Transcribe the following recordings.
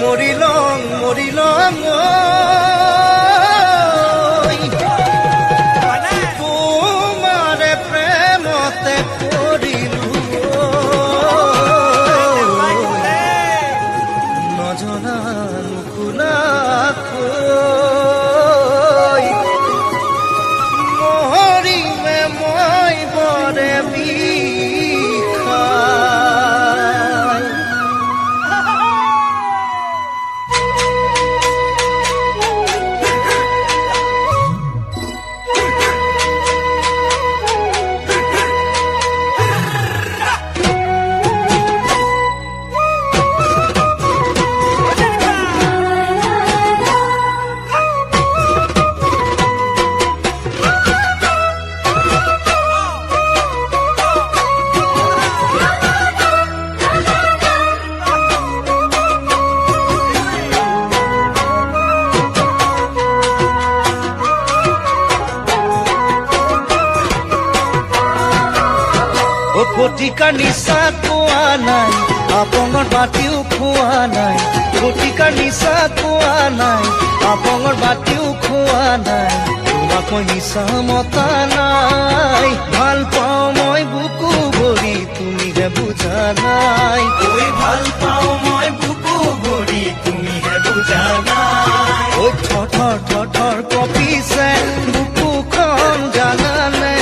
মৰিলং তোমাৰে প্ৰেমতে পৰিলো নজনা নুশুনাকৈ মৰিমে মই বৰে ফটিকাৰ নিচা কোৱা নাই আপঙৰ বাতিও খোৱা নাই ফটিকাৰ নিচা কোৱা নাই আপঙৰ বাতিও খোৱা নাই তোমাক মই নিচা মতা নাই ভাল পাওঁ মই বুকু ভৰি তুমিহে বুজা নাই ভাল পাওঁ মই বুকু ভৰি তুমিহে বুজা নাই ঐ থৰ কঁপিছে বুকুখন জানানে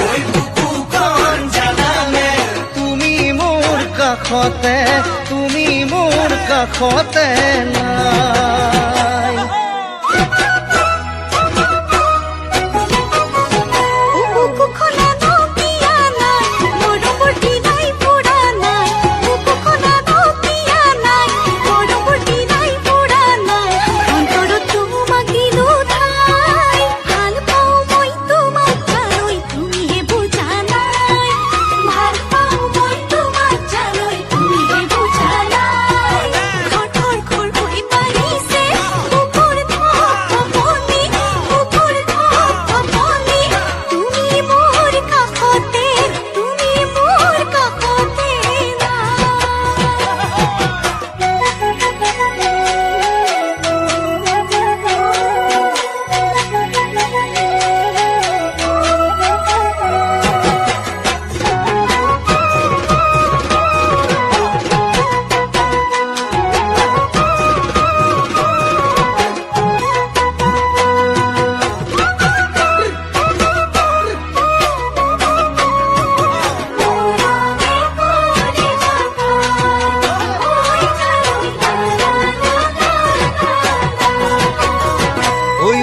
তুমি মোৰ কাষতে নাই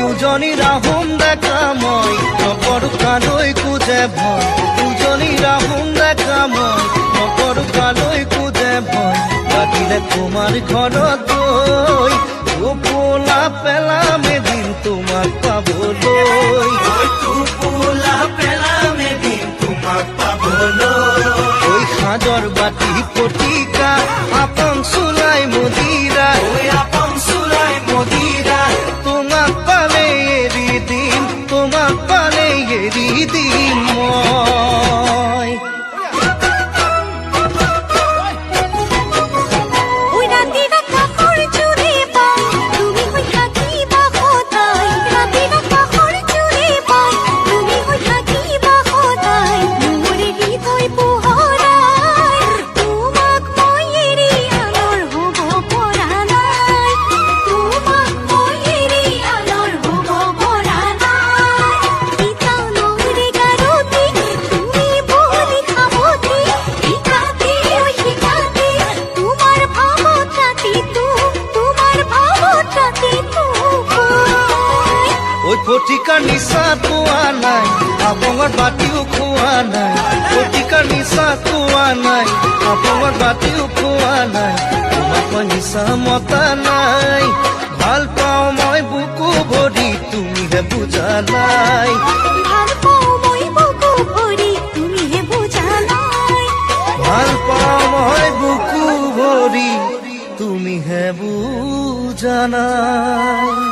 উজনি ৰাহুম দেখা মই নকৰো কালৈ কোজে ভয় উজনি ৰাহুম দেখা মই নকৰো কালৈ কোজে ভয় লাগিলে তোমাৰ ঘৰত গৈ টোপোলা পেলাম এদিন তোমাক পাবলৈ টোপোলা পেলাম এদিন তোমাক পাবলৈ সাজৰ বাতি ফটিকা আপং চুলাই মদিৰা আপং চুলাই মদিৰা তোমাক পালে এৰি দিম মই ফটিকাৰ নিচা কোৱা নাই আপঙৰ বাতিও খোৱা নাই ফটিকাৰ নিচা কোৱা নাই আপঙৰ বাতিও খোৱা নাই তোমাক মই নিচা মতা নাই ভাল পাওঁ মই বুকু ভৰি তুমিহে বুজা নাই ভাল পাওঁ মই বুকু ভৰি তুমিহে বুজা নাই ভাল পাওঁ মই বুকু ভৰি তুমিহে বুজা নাই।